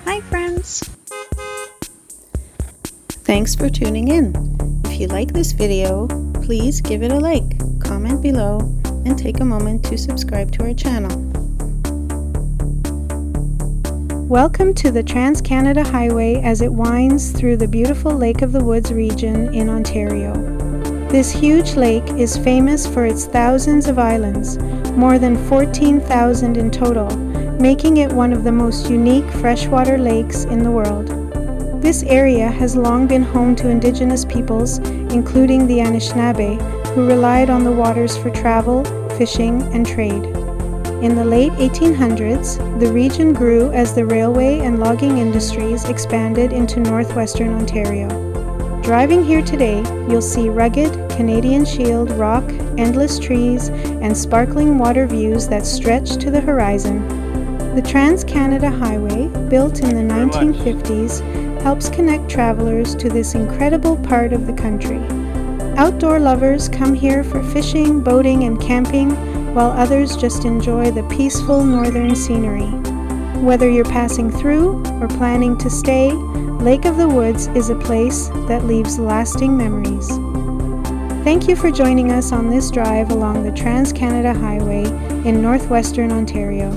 Hi friends! Thanks for tuning in. If you like this video, please give it a like, comment below, and take a moment to subscribe to our channel. Welcome to the Trans-Canada Highway as it winds through the beautiful Lake of the Woods region in Ontario. This huge lake is famous for its thousands of islands, more than 14,000 in total, making it one of the most unique freshwater lakes in the world. This area has long been home to Indigenous peoples, including the Anishinaabe, who relied on the waters for travel, fishing, and trade. In the late 1800s, the region grew as the railway and logging industries expanded into northwestern Ontario. Driving here today, you'll see rugged Canadian Shield rock, endless trees, and sparkling water views that stretch to the horizon. The Trans-Canada Highway, built in the 1950s, helps connect travelers to this incredible part of the country. Outdoor lovers come here for fishing, boating, and camping, while others just enjoy the peaceful northern scenery. Whether you're passing through or planning to stay, Lake of the Woods is a place that leaves lasting memories. Thank you for joining us on this drive along the Trans-Canada Highway in northwestern Ontario.